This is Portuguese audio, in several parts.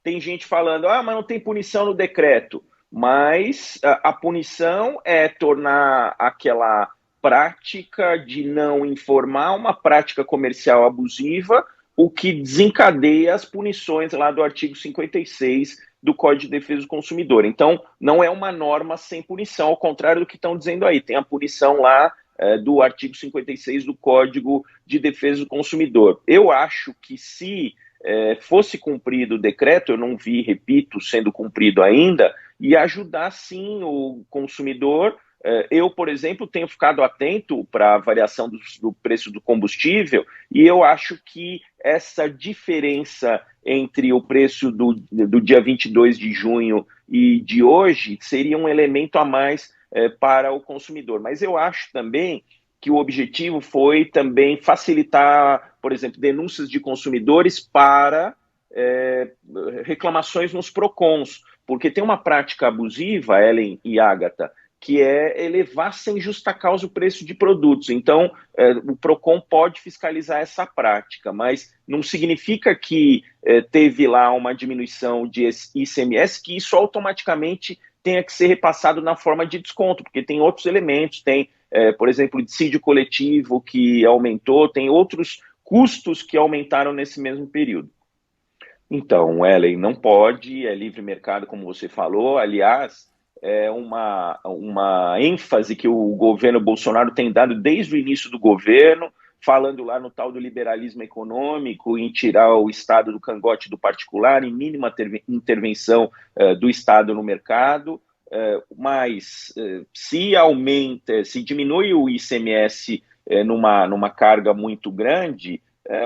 tem gente falando, mas não tem punição no decreto. Mas a punição é tornar aquela prática de não informar uma prática comercial abusiva, o que desencadeia as punições lá do artigo 56 do Código de Defesa do Consumidor. Então, não é uma norma sem punição, ao contrário do que estão dizendo aí. Tem a punição lá do artigo 56 do Código de Defesa do Consumidor. Eu acho que se fosse cumprido o decreto, eu não vi, repito, sendo cumprido ainda, ia ajudar sim o consumidor. Eu, por exemplo, tenho ficado atento para a variação do preço do combustível e eu acho que essa diferença entre o preço do dia 22 de junho e de hoje seria um elemento a mais para o consumidor. Mas eu acho também que o objetivo foi também facilitar, por exemplo, denúncias de consumidores para reclamações nos PROCONs, porque tem uma prática abusiva, Ellen e Agatha, que é elevar sem justa causa o preço de produtos. Então, o PROCON pode fiscalizar essa prática, mas não significa que teve lá uma diminuição de ICMS, que isso automaticamente tenha que ser repassado na forma de desconto, porque tem outros elementos, tem, por exemplo, o dissídio coletivo que aumentou, tem outros custos que aumentaram nesse mesmo período. Então, Ellen, não pode, é livre mercado, como você falou. Aliás, é uma ênfase que o governo Bolsonaro tem dado desde o início do governo, falando lá no tal do liberalismo econômico, em tirar o Estado do cangote do particular, em mínima intervenção do Estado no mercado. Mas se aumenta, se diminui o ICMS numa carga muito grande,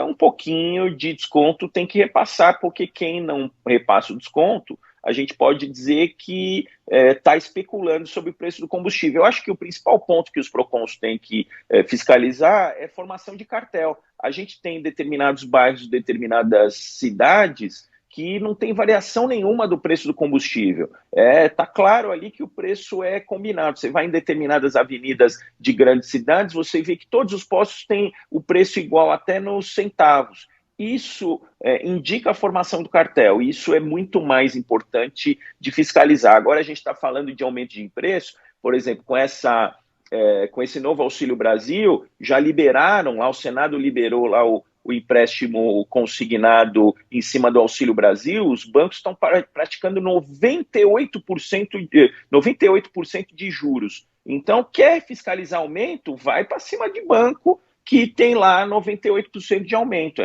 um pouquinho de desconto tem que repassar, porque quem não repassa o desconto, a gente pode dizer que está especulando sobre o preço do combustível. Eu acho que o principal ponto que os PROCONs têm que fiscalizar é formação de cartel. A gente tem determinados bairros, determinadas cidades que não tem variação nenhuma do preço do combustível. Tá claro ali que o preço é combinado. Você vai em determinadas avenidas de grandes cidades, você vê que todos os postos têm o preço igual até nos centavos. Isso indica a formação do cartel. Isso é muito mais importante de fiscalizar. Agora a gente está falando de aumento de preço, por exemplo, com esse novo Auxílio Brasil, já liberaram, lá o Senado liberou lá o empréstimo consignado em cima do Auxílio Brasil. Os bancos estão praticando 98% de juros. Então, quer fiscalizar aumento? Vai para cima de banco que tem lá 98% de aumento.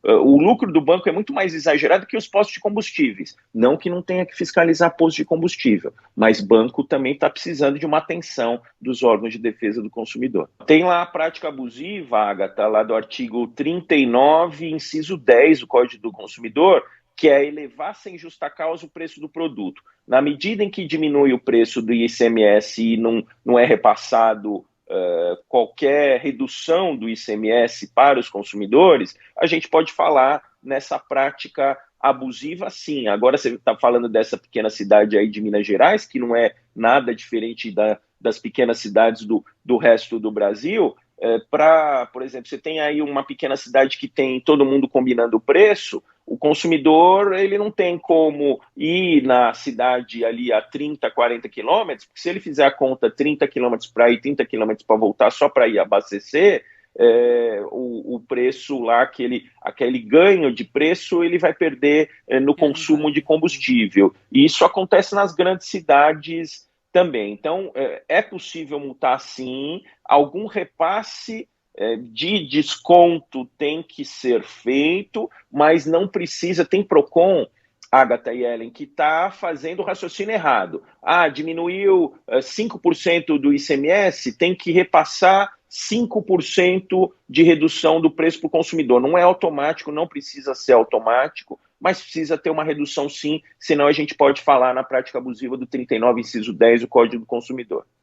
O lucro do banco é muito mais exagerado que os postos de combustíveis. Não que não tenha que fiscalizar postos de combustível, mas banco também está precisando de uma atenção dos órgãos de defesa do consumidor. Tem lá a prática abusiva, Agatha, lá do artigo 39, inciso 10 do Código do Consumidor, que é elevar sem justa causa o preço do produto. Na medida em que diminui o preço do ICMS e não é repassado qualquer redução do ICMS para os consumidores, a gente pode falar nessa prática abusiva, sim. Agora você está falando dessa pequena cidade aí de Minas Gerais, que não é nada diferente das pequenas cidades do resto do Brasil. Por exemplo, você tem aí uma pequena cidade que tem todo mundo combinando o preço, o consumidor ele não tem como ir na cidade ali a 30, 40 quilômetros, porque se ele fizer a conta 30 quilômetros para ir, 30 quilômetros para voltar só para ir abastecer, o preço lá, aquele ganho de preço, ele vai perder no consumo de combustível. E isso acontece nas grandes cidades também. Então, é possível multar sim, algum repasse de desconto tem que ser feito, mas não precisa, tem PROCON, Agatha e Ellen, que está fazendo o raciocínio errado. Diminuiu 5% do ICMS, tem que repassar 5% de redução do preço para o consumidor. Não é automático, não precisa ser automático, mas precisa ter uma redução sim, senão a gente pode falar na prática abusiva do 39, inciso 10 do Código do Consumidor.